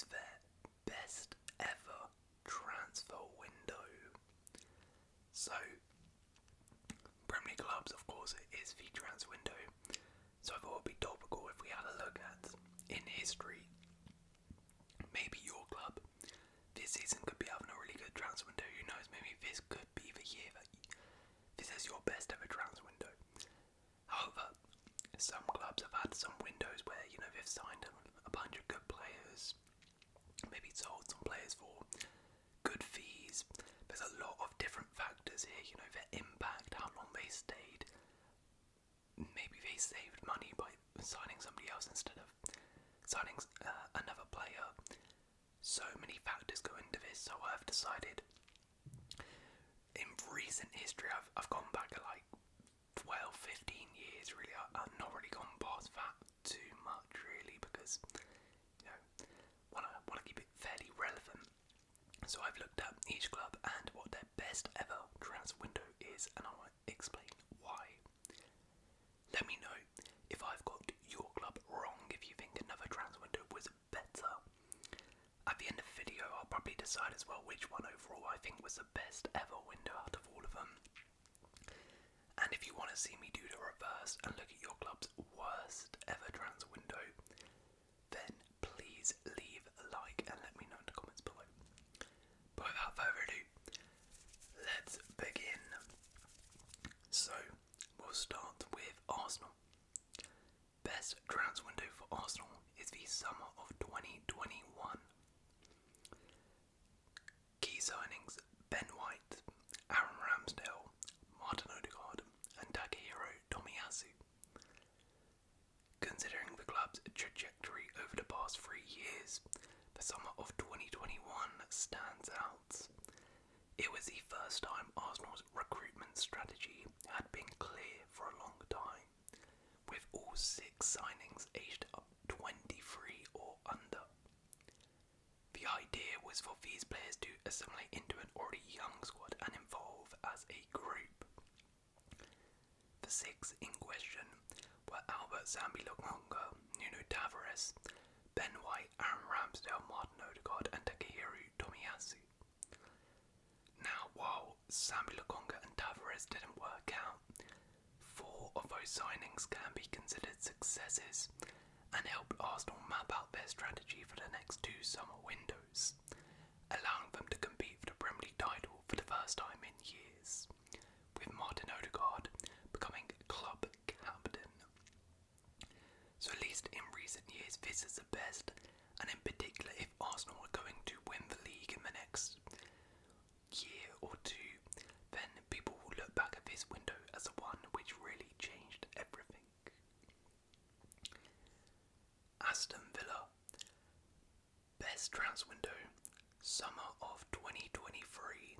is their best ever transfer window. So, Premier League clubs, of course, is the transfer window. So I thought it would be topical if we had a look at, in history, maybe your club this season could be having a really good transfer window. Who knows, maybe this could be the year that this is your best ever transfer window. However, some clubs have had some windows where, they've signed a bunch of good players, maybe sold some players for good fees. There's a lot of different factors here, their impact, how long they stayed. Maybe they saved money by signing somebody else instead of signing another player. So many factors go into this, so I've decided in recent history, I've gone back at like 12, 15 years really. I've not really gone past that too much really, because want to keep it fairly relevant. So I've looked at each club and what their best ever transfer window is, and I want to explain why. Let me know if I've got your club wrong, if you think another transfer window was better. At the end of the video, I'll probably decide as well which one overall I think was the best ever window out of all of them. And if you want to see me do the reverse and look at your club's worst ever transfer window, then please leave a like and let me know in the comments below. But without further ado, let's begin. So, we'll start with Arsenal. Best transfer window for Arsenal is the summer of 2021. Key signings: Ben White, Aaron Ramsdale, Martin Odegaard and Takehiro Tomiyasu. Considering the club's trajectory over the past 3 years, the summer of 2021 stands out. It was the first time Arsenal's recruitment strategy had been clear for a long time, with all 6 signings aged up 23 or under. The idea was for these players to assimilate into an already young squad and evolve as a group. The 6 in question were Albert Zambi-Lokonga, Nuno Tavares, Ben White, Aaron Ramsdale, Martin Odegaard and Takehiro Tomiyasu. Now, while Zambi-Lokonga and Tavares didn't work out, 4 of those signings can be considered successes and helped Arsenal map out their strategy for the next 2 summer windows, allowing them to compete for the Premier League title for the first time in years, with Martin Odegaard becoming club captain. So at least in recent years this is the best, and in particular if Arsenal are going to win the league in the next year or 2, then people will look back at this window as the one which really changed everything. Aston Villa. Best transfer window, summer of 2023.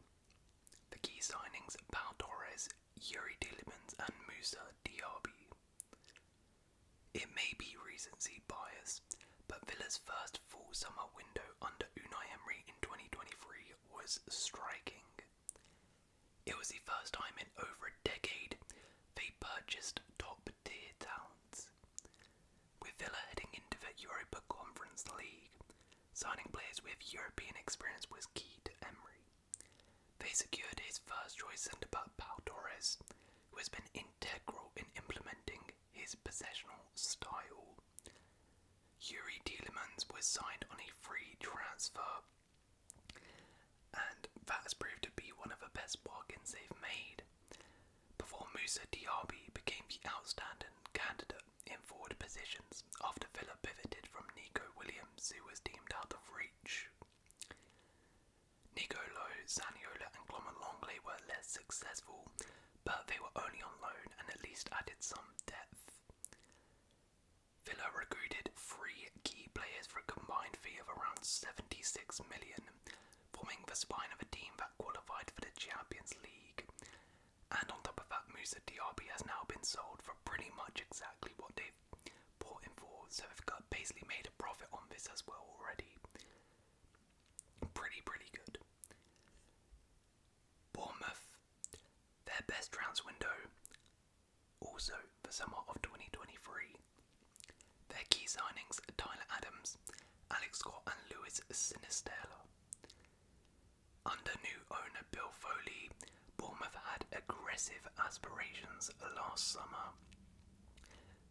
The key signings: Pau Torres, Yuri Tielemans and Moussa Diaby. It may be recency bias, but Villa's first full summer window under Unai Emery in 2023 was striking. It was the first time in over a decade they purchased top-tier talent. With Villa heading into the Europa Conference League, signing players with European experience was key to Emery. They secured his first-choice centre-back Pau Torres, who has been integral in implementing his possessional style. Yuri Tielemans was signed on a free transfer, and that has proved to be one of the best bargains they've made, before Moussa Diaby became the outstanding candidate in forward positions after Villa pivoted from Nico Williams, who was deemed out of reach. Nicolo Zaniolo and Clement Longley were less successful, but they were only on loan and at least added some depth. Villa recruited 3 key players for a combined fee of around 76 million, forming the spine of a team that qualified for the Champions League. And on top of that, Moussa Diaby has now been sold for pretty much exactly what they've bought him for, so they've basically made a profit on this as well already. Pretty good. Bournemouth. Their best transfer window, also the summer of 2023. Their key signings: Tyler Adams, Alex Scott and Lewis was sinister. Under new owner Bill Foley, Bournemouth had aggressive aspirations last summer.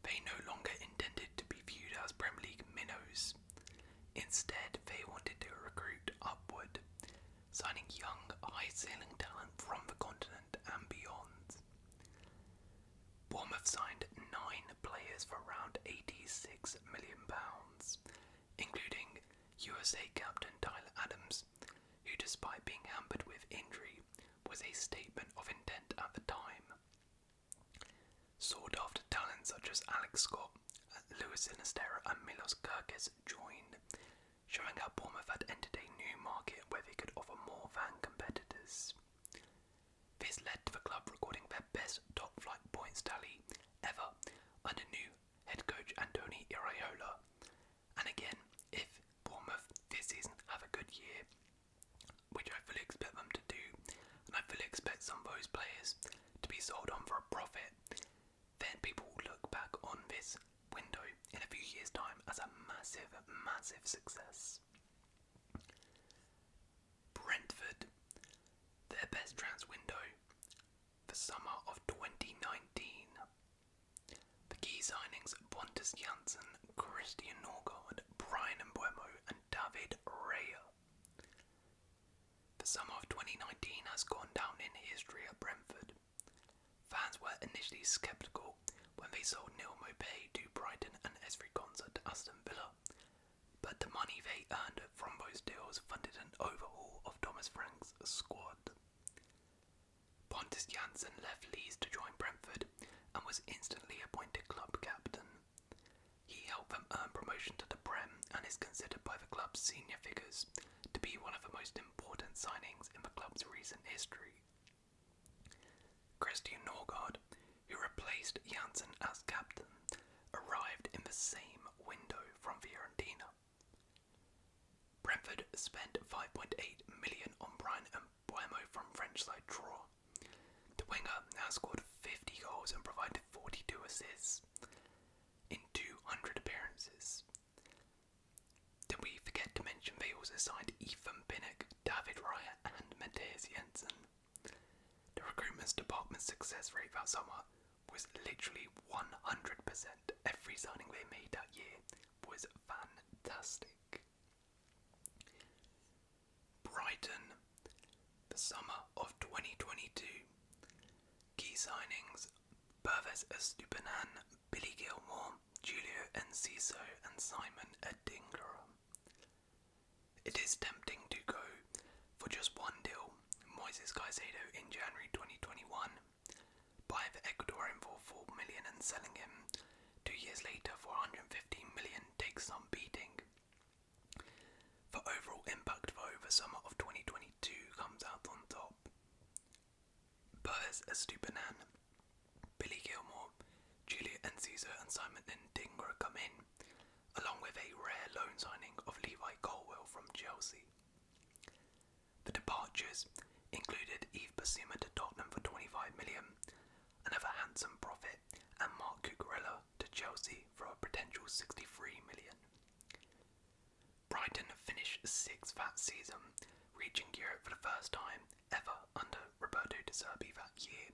They no longer intended to be viewed as Premier League minnows. Instead, they wanted to recruit upward, signing young, high-ceiling talent from the continent and beyond. Bournemouth signed 9 players for around £86 million, including USA captain Tyler Adams, who, despite being hampered with injury, was a statement of intent at the time. Sought-after talent such as Alex Scott, Lewis Sinistera and Milos Kerkez joined, showing how Bournemouth had entered a new market where they could offer more than competitors. This led to the club recording their best top-flight points tally ever under new head coach Antonio Iraola. And again, if Bournemouth this season have a good year, which I fully expect them to do, and I fully expect some of those players to be sold on for a profit, then people will look back on this window in a few years' time as a massive, massive success. Brentford, their best transfer window, the summer of 2019. The key signings: Pontus Jansson, Christian Norgard, Brian Mbeumo and David Raya. The summer of 2019 has gone down in history at Brentford. Fans were initially sceptical when they sold Neil Maupay to Brighton and Esri Konsa to Aston Villa, but the money they earned from those deals funded an overhaul of Thomas Frank's squad. Pontus Jansson left Leeds to join Brentford and was instantly appointed club captain. He helped them earn promotion to the Prem and is considered by the club's senior figures to be one of the most important signings in the club's recent history. Christian Norgard, who replaced Jansson as captain, arrived in the same window from Fiorentina. Brentford spent £5.8 million on Brian Mbeumo from French side Troyes. The winger now scored 50 goals and provided 42 assists in 200 appearances. Did we forget to mention they also signed Ethan Pinnock, David Raya and Matthias Jensen? The recruitment department's success rate that summer was literally 100%. Every signing they made that year was fantastic. Brighton, the summer of 2022. Key signings: Pervez Estupiñán, Billy Gilmore, Julio Enciso and Simon Adingra. It is tempting to go for just one deal, Moises Caicedo in January 2021, buy the Ecuadorian for $4 million and selling him 2 years later for $115 million takes some beating. The overall impact though the summer of 2022 comes out on top. Pervez Estupiñán, Billy Gilmore, Julio Enciso and Simon Adingra come in, along with a rare loan signing of Levi Colwill from Chelsea. The departures included Yves Bissouma to Tottenham for $25 million, another handsome profit, and Marc Cucurella to Chelsea for a potential $63 million. Brighton finished 6th that season, reaching Europe for the first time ever under Roberto De Zerbi that year,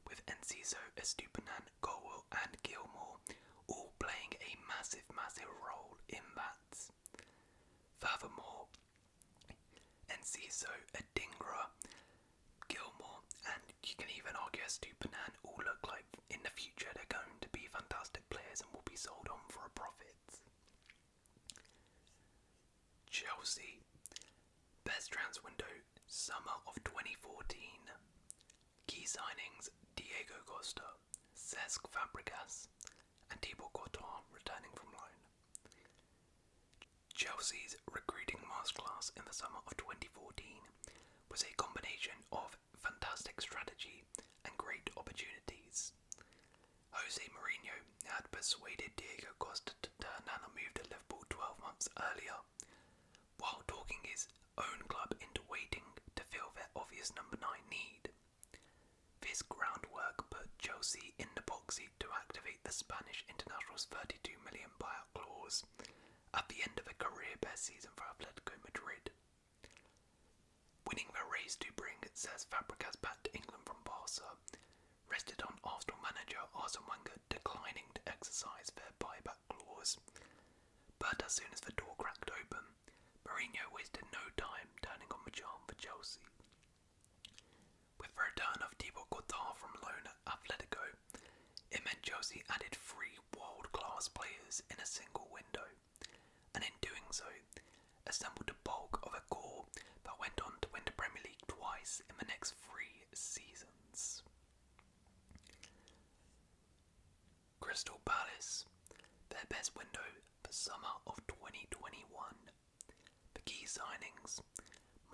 with Enciso, Estupiñán, Colwill and Gilmore all playing a massive, massive role in that. Furthermore, Enciso, Adingra, Gilmore and you can even argue Estupiñán all look like in the future they're going to be fantastic players and will be sold on for a profit. Chelsea, best transfer window, summer of 2014. Key signings: Diego Costa, Cesc Fabregas and Thibaut Courtois returning from loan. Chelsea's recruiting masterclass in the summer of 2014 was a combination of fantastic strategy and great opportunities. Jose Mourinho had persuaded Diego Costa to turn down a move to Liverpool 12 months earlier, while talking his own club into waiting to fill their obvious number 9 need. This groundwork put Chelsea in the box seat to activate the Spanish international's $32 million buyout clause, at the end of a career best season for Atletico Madrid. Winning the race to bring Cesc Fabregas back to England from Barca rested on Arsenal manager Arsene Wenger declining to exercise their buyback clause, but as soon as the door cracked open, Mourinho wasted no time turning on the charm for Chelsea. With the return of Thibaut Courtois from loan at Atletico, it meant Chelsea added 3 world-class players in a single window, and in doing so, assembled the bulk of a core that went on to win the Premier League twice in the next 3 seasons. Crystal Palace, their best window for summer of 2021. The key signings: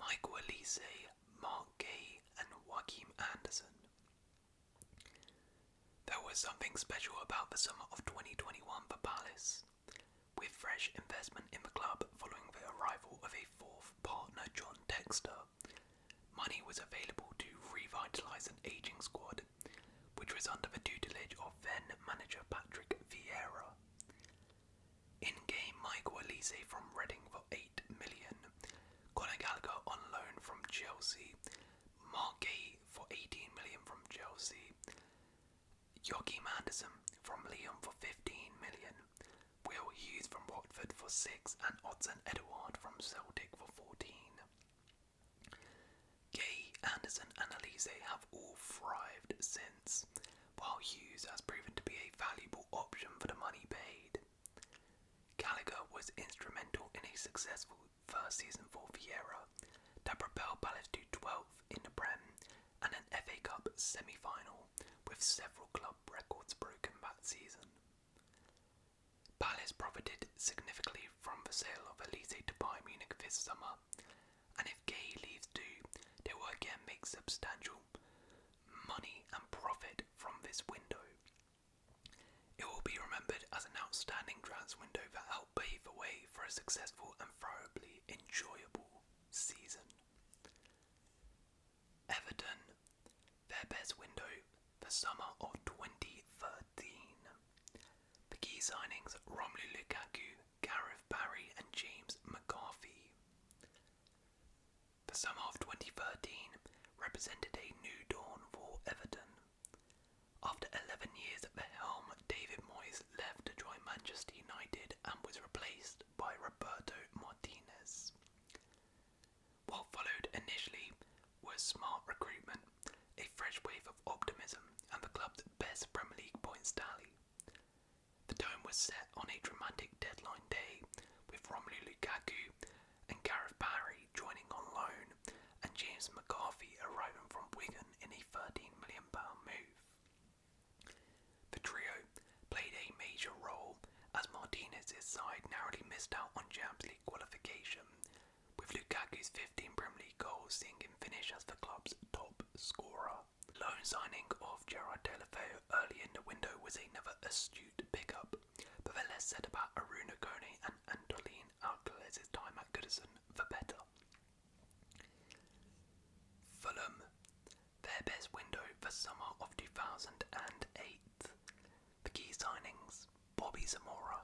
Michael Olise, Mark Gay and Joachim Anderson. There was something special about the summer of 2021 for Palace. With fresh investment in the club following the arrival of a 4th partner, John Textor, money was available to revitalise an ageing squad, which was under the tutelage of then manager Patrick Vieira. In-game Michael Olise from Reading for $8 million, Conor Gallagher on loan from Chelsea, Mark Gay for $18 million from Chelsea, Joachim Anderson from Lyon for $15 million, Will Hughes from Watford for $6 and Odsonne Edouard from Celtic for $14. Gay, Anderson and Olise have all thrived since, while Hughes has proven to be a valuable option for the money paid. Gallagher was instrumental in a successful first season for Vieira that propelled Palace to 12th in the Prem and an FA Cup semi-final, with several club records broken that season. Palace profited significantly from the sale of Olise to Bayern Munich this summer, and if Gay leaves too, they will again make substantial money and profit from this window. It will be remembered as an outstanding transfer window that helped pave the way for a successful and thoroughly enjoyable season. Everton, their best window for summer of 2013. The key signings: Romelu Lukaku, Gareth Barry and James McCarthy. The summer of 2013 represented a new dawn for Everton. After 11 years at the helm, David Moyes left to join Manchester United and was replaced by Roberto Martinez. What followed initially was smart recruitment, a fresh wave of optimism and the club's best Premier League points tally. The tone was set on a dramatic deadline day, with Romelu Lukaku and Gareth Barry joining on loan and James McCarthy arriving from Wigan in a £13 million move. The trio played a major role as Martinez's side narrowly missed out on Champions League qualification, with Lukaku's 15 Premier League goals seeing him finish as the club's top scorer. Loan signing of Gerard Deulofeu early in the window was another astute pickup, but the less said about Aruna Kone and Antolin Alcalez's time at Goodison, the better. Fulham, their best window for summer of 2008. The key signings: Bobby Zamora,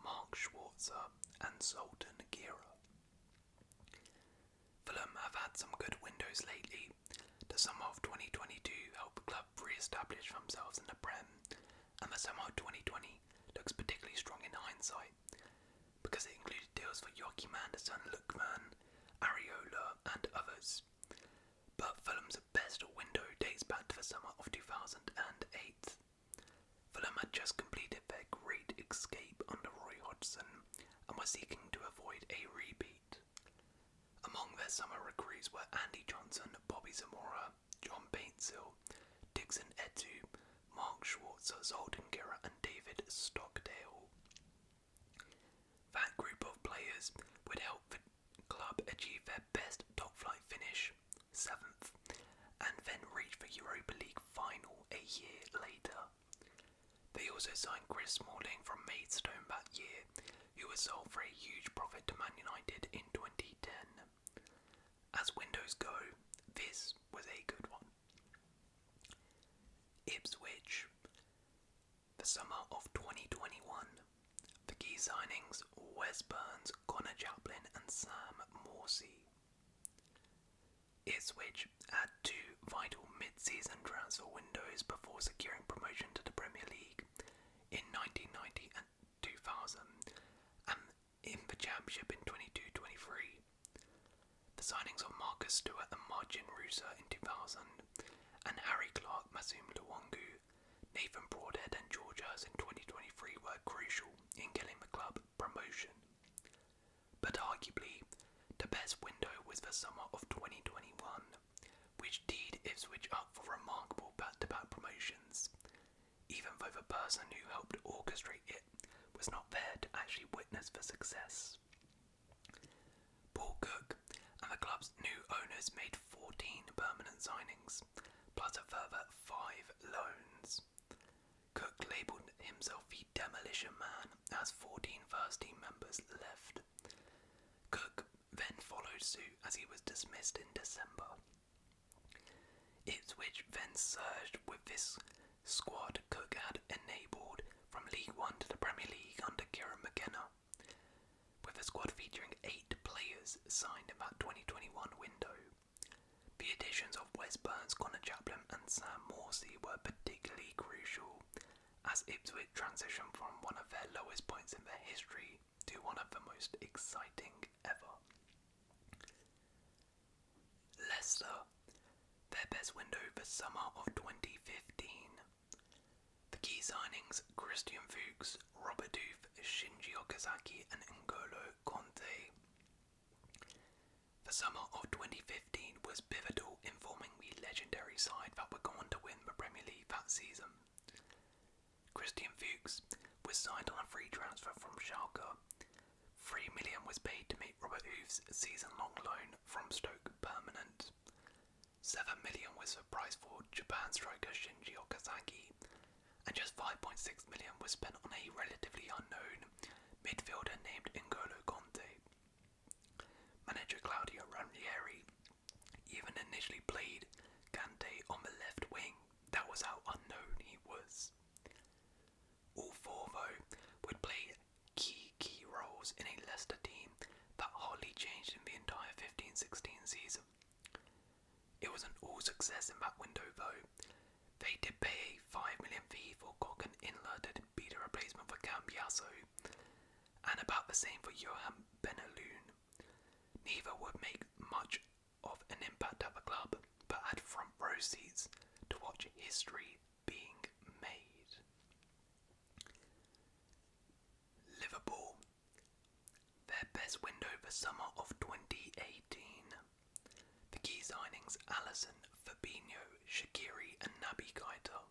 Mark Schwarzer and Zoltan Gira. Fulham have had some good windows lately. The summer of 2022 helped the club re-establish themselves in the Prem, and the summer of 2020 looks particularly strong in hindsight, because it included deals for Joachim Anderson, Lookman, Areola and others. But Fulham's best window dates back to the summer of 2008. Fulham had just completed their great escape under Roy Hodgson and were seeking to avoid a repeat. Among their summer recruits were Andy Johnson, Bobby Zamora, John Paintsil, Dixon Etu, Mark Schwarzer, Zoltan Gira and David Stockdale. That group of players would help the club achieve their best top-flight finish, 7th, and then reach the Europa League final a year later. They also signed Chris Smalling from Maidstone that year, who was sold for a huge profit to Man United in 2010. As windows go, this was a good one. Ipswich. The summer of 2021. The key signings: Wes Burns, Connor Chaplin and Sam Morsey. Ipswich had two vital mid-season transfer windows before securing promotion to the Premier League in 1990 and 2000, and in the Championship in 22-23. The signings of Marcus Stewart and Marcin Rusa in 2000, and Harry Clark, Masum Luongu, Nathan Broadhead and George Hurst in 2023 were crucial in getting the club promotion. But arguably, the best window was the summer of 2021, which teed Ipswich up for remarkable back-to-back promotions, even though the person who helped orchestrate it was not there to actually witness the success. Paul Cook and the club's new owners made 14 permanent signings, plus a further 5 loans. Cook labelled himself the Demolition Man as 14 first-team members left. Cook then followed suit as he was dismissed in December. Ipswich then surged with this squad Cook had enabled from League One to the Premier League under Kieran McKenna, with the squad featuring 8 players signed in that 2021 window. The additions of Wes Burns, Connor Chaplin and Sam Morsey were particularly crucial as Ipswich transitioned from one of their lowest points in their history to one of the most exciting ever. Leicester, their best window the summer of 2015. The key signings: Christian Fuchs, Robert Doof, Shinji Okazaki and N'Golo Conte. The summer of 2015 was pivotal in forming the legendary side that would go on to win the Premier League that season. Christian Fuchs was signed on a free transfer from Schalke. $3 million was paid to make Robert Doof's season-long loan from Stoke permanent. $7 million was the price for Japan striker Shinji Okazaki, and just $5.6 million was spent on a relatively unknown midfielder named N'Golo Conte. Manager Claudio Ranieri even initially played Conte on the left wing. That was how unknown he was. All four, though, would play key roles in a Leicester team that hardly changed in the entire 15-16 season. It wasn't all success in that window, though. They did pay a $5 million fee for Cocken Inler to be the replacement for Cambiasso, and about the same for Johan Benaloon. Neither would make much of an impact at the club, but had front row seats to watch history being made. Liverpool, their best window the summer of 2018. The key signings: Alisson, Fabinho, Shaqiri and Naby Keita.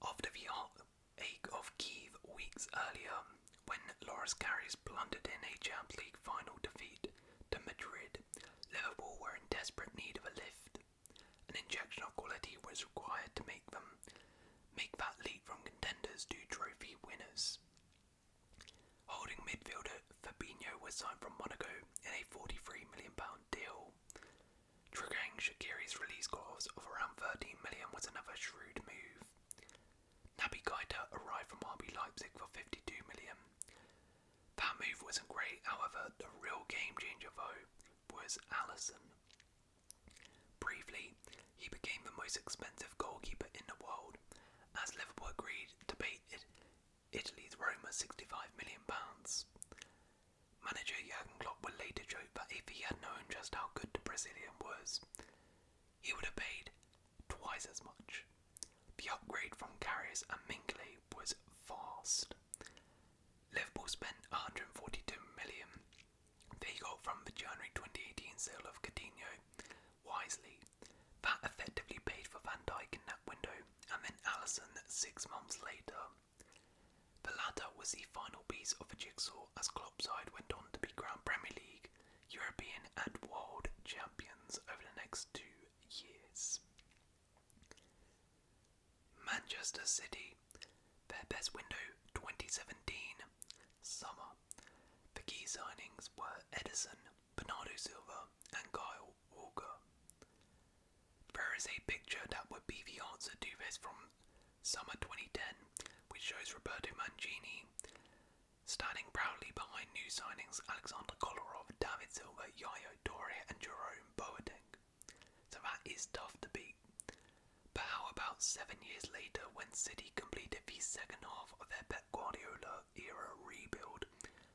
After the heartache of Kiev weeks earlier, when Loris Karius blundered in a Champions League final defeat to Madrid, Liverpool were in desperate need of a lift. An injection of quality was required to make that leap from contenders to trophy winners. Holding midfielder Fabinho was signed from Monaco in a £43 million deal. Triggering Shaqiri's release clause of around $13 million was another shrewd move. Naby Keita arrived from RB Leipzig for $52 million. That move wasn't great, however, the real game changer though was Alisson. Briefly, he became the most expensive goalkeeper in the world, as Liverpool agreed to pay Italy's Roma £65 million. Manager Jurgen Klopp would later joke that if he had known just how good the Brazilian was, he would have paid twice as much. The upgrade from Karius and Minkley was fast. Liverpool spent $142 million they got from the January 2018 sale of Coutinho wisely. That effectively paid for Van Dijk in that window, and then Alisson 6 months later. The latter was the final piece of the jigsaw as Klopp's side went on to be crowned Premier League, European and World Champions over the next 2 years. Manchester City, their best window 2017 summer. The key signings were Edison, Bernardo Silva and Kyle Walker. There is a picture that would be the answer to this from summer 2010, which which shows Roberto Mancini standing proudly behind new signings Alexander Kolarov, David Silva, Yaya Toure and Jerome Boateng. So that is tough to beat. But how about 7 years later when City completed the second half of their Pep Guardiola era rebuild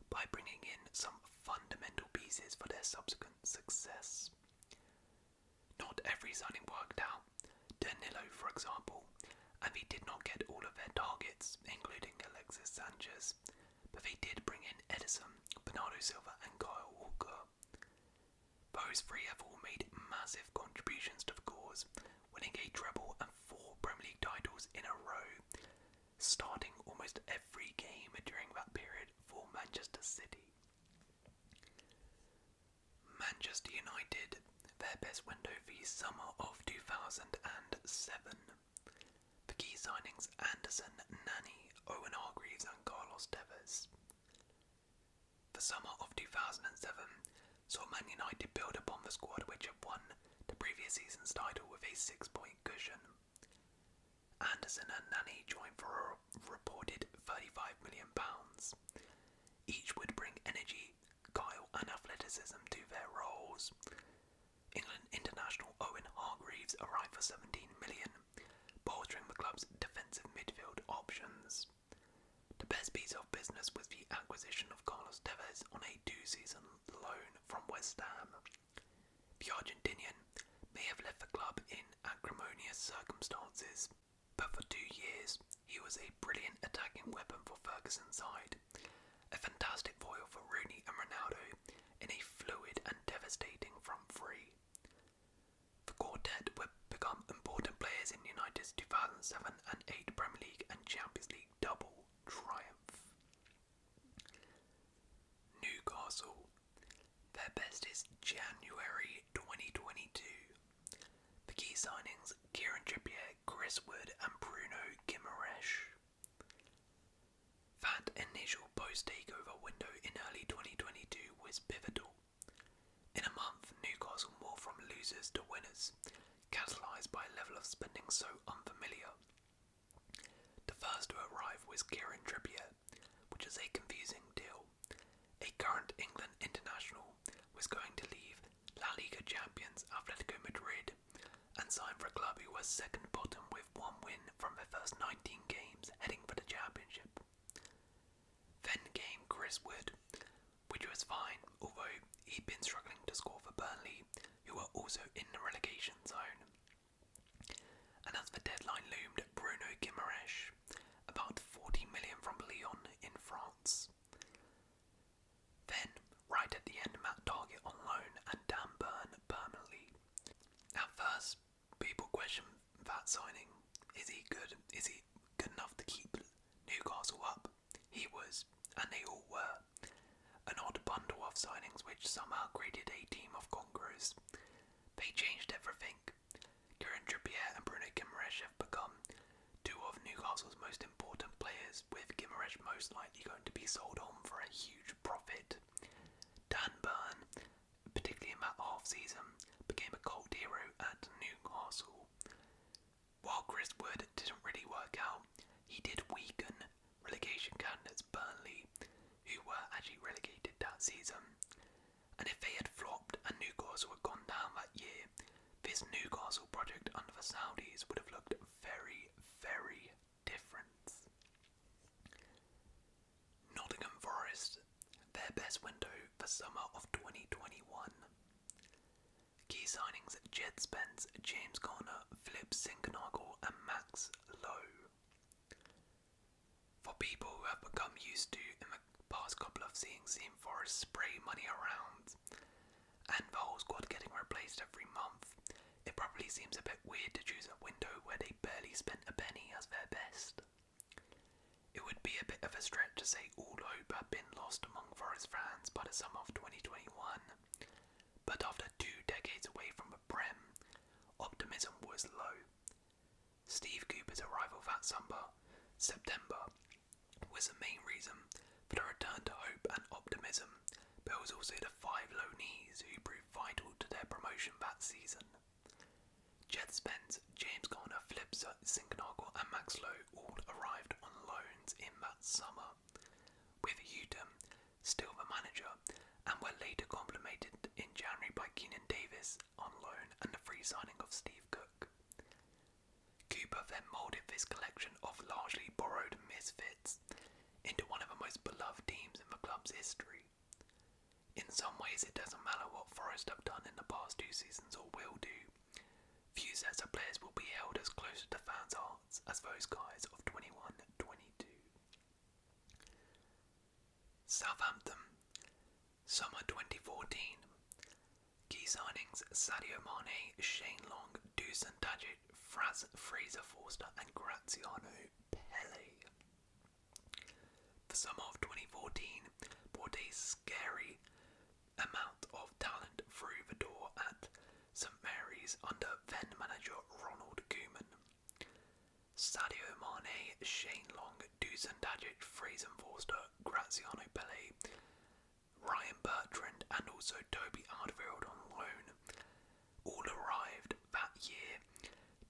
by bringing in some fundamental pieces for their subsequent success? Not every signing worked out. Danilo, for example, and they did not get all of their targets, including Alexis Sanchez, but they did bring in Edison, Bernardo Silva and Kyle Walker. Those three have all made massive contributions to the cause, winning a treble and 4 Premier League titles in a row, starting almost every game during that period for Manchester City. Manchester United, their best window the summer of 2007. The key signings Anderson, Nani, Owen Hargreaves and Carlos Tevez. The summer of 2007 saw Man United build upon the squad which had won the previous season's title with a 6-point cushion. Anderson and Nani joined for a reported £35 million. Each would bring energy, guile and athleticism to their roles. England international Owen Hargreaves arrived for £17 million, bolstering the club's defensive midfield options. The best piece of business was the acquisition of Carlos Tevez on a 2-season loan from West Ham. The Argentinian may have left the club in acrimonious circumstances, but for 2 years he was a brilliant attacking weapon for Ferguson's side, a fantastic foil for Rooney and Ronaldo in a fluid and devastating front three. The quartet would become important players in United's 2007 and 8 Premier League and Champions League double triumph. Newcastle, their best is January 2022. The key signings Kieran Trippier, Chris Wood and Bruno Guimaraes. That initial post-takeover window in early 2022 was pivotal. In a month, Newcastle moved from losers to winners, catalysed by a level of spending so unfamiliar. The first to arrive was Kieran Trippier, which is a confusing deal. A current England international was going to leave La Liga champions Atletico Madrid and sign for a club who was second bottom with 1 win from their first 19 games heading for the championship. Then came Chris Wood, which was fine, although he'd been struggling to score for Burnley, who were also in the relegation zone. And as the deadline loomed, Bruno Guimaraes, about 40 million from Lyon in France. Then, right at the end, Matt Target on loan and Dan Burn permanently. At first, people questioned that signing. Is he good? Is he good enough to keep Newcastle up? He was, and they all were. An odd bundle of signings which somehow created a team of conquerors. They changed everything. Kieran Trippier and Bruno Guimaraes have become 2 of Newcastle's most important players, with Guimaraes most likely going to be sold on for a huge profit. Dan Burn, particularly in that half-season, became a cult hero at Newcastle. While Chris Wood didn't really work out, he did weaken relegation candidates Burnley, who were actually relegated that season. And if they had flopped and Newcastle had gone down that year, this Newcastle project under the Saudis would have looked very, very different. Nottingham Forest, their best window for summer of 2021. Key signings Jed Spence, James Garner, Philip Sinkernagel and Max Lowe. For people who have become used to in the past couple of seasons seeing Forest spray money around and the whole squad getting replaced every month, it probably seems a bit weird to choose a window where they barely spent a penny as their best. It would be a bit of a stretch to say all hope had been lost among Forest fans by the summer of 2021, but after 2 decades away from the Prem, optimism was low. Steve Cooper's arrival that September, was the main reason for the return to hope and optimism, but it was also the 5 loanees who proved vital to their promotion that season. Jed Spence, James Garner, Philip Sinkernagel and Max Lowe all arrived on loan summer, with Houghton still the manager, and were later complemented in January by Keenan Davis on loan and the free signing of Steve Cook. Cooper then moulded this collection of largely borrowed misfits into one of the most beloved teams in the club's history. In some ways, it doesn't matter what Forest have done in the past 2 seasons or will do. Few sets of players will be held as close to fans' hearts as those guys of 21-22. Southampton, summer 2014. Key signings: Sadio Mane, Shane Long, Dusan Tadic, Fraser Forster and Graziano Pelle. The summer of 2014 brought a scary amount of talent through the door at St Mary's under then manager Ronald Koeman. Sadio Mane, Shane Long, Dusan Tadic, Fraser Forster, Graziano Pelle, Ryan Bertrand and also Toby Alderweireld on loan all arrived that year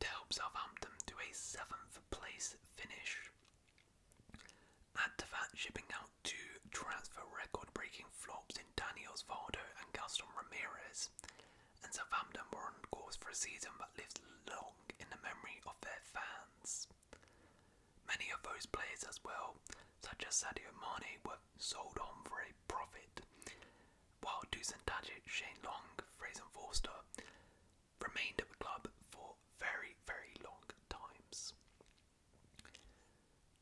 to help Southampton to a 7th place finish. Add to that shipping out 2 transfer record-breaking flops in Dani Osvaldo and Gaston Ramirez, and Southampton were on course for a season that lives long in the memory of their fans. Many of those players as well, such as Sadio Mane, were sold on for a profit, while Dusan Tadic, Shane Long, Fraser Forster remained at the club for very, very long times.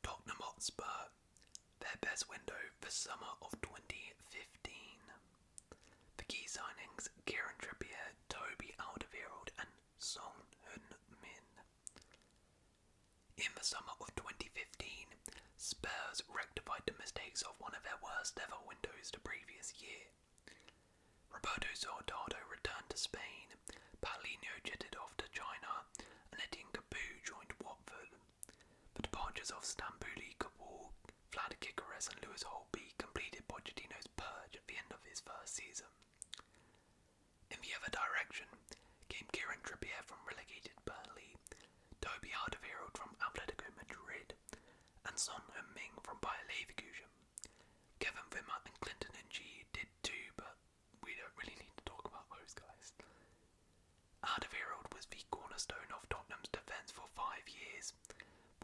Tottenham Hotspur, their best window the summer of 2015. The key signings: Kieran Trippier, Toby Alderweireld and Son Heung-min. In the summer of 2015, Spurs rectified the mistakes of one of their worst ever windows the previous year. Roberto Soldado returned to Spain, Paulinho jetted off to China, and Etienne Capoue joined Watford. The departures of Stambouli, Kabul, Vlad Kikeres and Lewis Holtby completed Pochettino's purge at the end of his first season. In the other direction came Kieran Trippier from relegated Burnley, Toby Alderweireld from Atletico Madrid, and Son Heung-min from Bayer Leverkusen. Kevin Wimmer and Clinton Ng did too, but we don't really need to talk about those guys. Alderweireld was the cornerstone of Tottenham's defence for 5 years,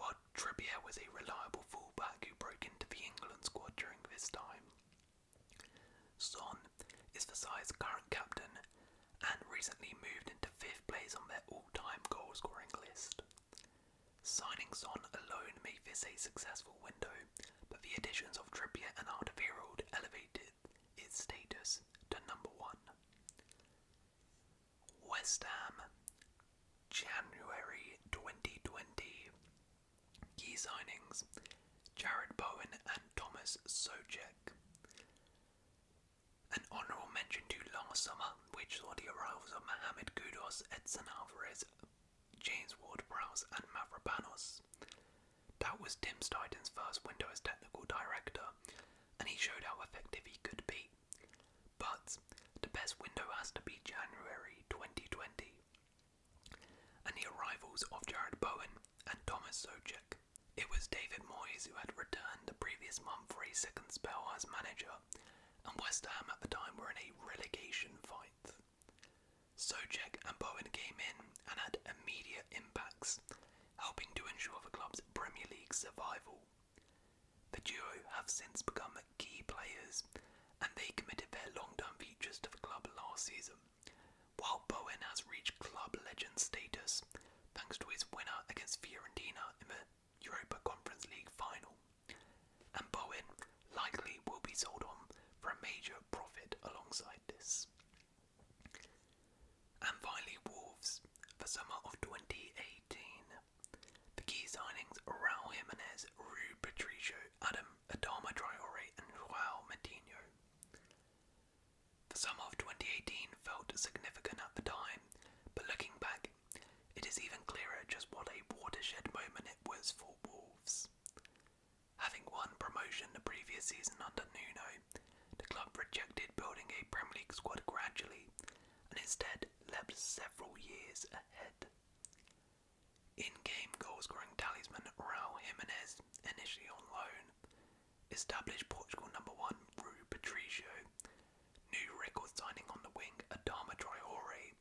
while Trippier was a reliable fullback who broke into the England squad during this time. Son is the side's current captain and recently moved into 5th place on their all-time goal-scoring list. Signing Son alone made this a successful window, but the additions of Trippier and Alderweireld elevated its status to number 1. West Ham, January 2020. Key signings: Jared Bowen and Thomas Soucek. An honourable mention to last summer, which saw the arrivals of Mohamed Kudus, Edson Alvarez, James Ward-Prowse and Mavropanos. That was Tim Steidten's first window as technical director, and he showed how effective he could be. But the best window has to be January 2020. And the arrivals of Jared Bowen and Thomas Soucek. It was David Moyes who had returned the previous month for a second spell as manager, and West Ham at the time were in a relegation fight. Soucek and Bowen came in and had immediate impacts, helping to ensure the club's Premier League survival. The duo have since become key players, and they committed their long-term futures to the club last season, while Bowen has reached club legend status thanks to his winner against Fiorentina in the Europa Conference League final, and Bowen likely will be sold on for a major profit alongside this. And finally, Wolves, the summer of 2018. The key signings: Raul Jimenez, Rui Patricio, Adama Traore and Joao Matinho. The summer of 2018 felt significant at the time, but looking back, it is even clearer just what a watershed moment it was for Wolves. Having won promotion the previous season under Nuno, the club rejected building a Premier League squad gradually, and instead leapt several years ahead. In-game goal-scoring talisman Raul Jimenez, initially on loan, established Portugal number 1 Rui Patricio, new record signing on the wing Adama Traore,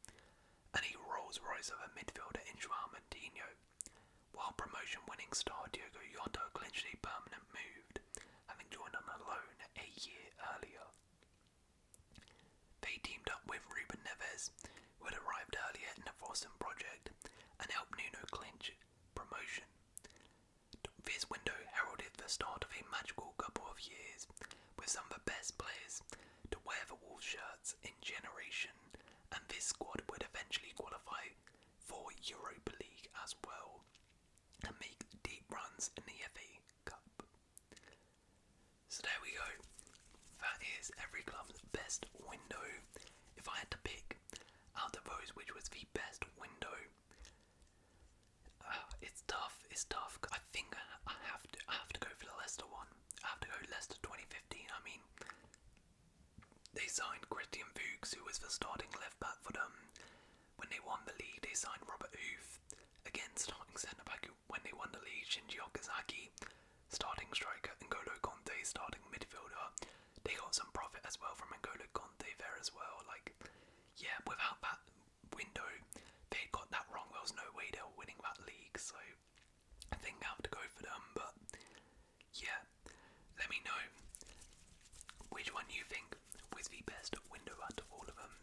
and a Rolls-Royce of a midfielder in Joao Moutinho, while promotion-winning star Diogo Jota clinched a permanent move, having joined on a loan a year earlier. They teamed up with Ruben Neves, who had arrived earlier in the Boston project, and helped Nuno clinch promotion. This window heralded the start of a magical couple of years, with some of the best players to wear the Wolves shirts in generation, and this squad would eventually qualify for Europa League as well, and make deep runs in the FA Cup. So there we go. That is every club's best window. If I had to pick out of those which was the best window, it's tough. I think I have to go for the Leicester one. I have to go Leicester 2015. I mean, they signed Christian Fuchs, who was the starting left back for them. When they won the league, they signed Robert Huth, again starting centre back when they won the league. Shinji Okazaki, starting striker. N'Golo Conte, starting midfielder. They got some profit as well from N'Golo Conte there as well. Like, yeah, without that window, they got that wrong. There was no way they were winning that league, so I think I have to go for them. But yeah, let me know which one you think was the best window out of all of them.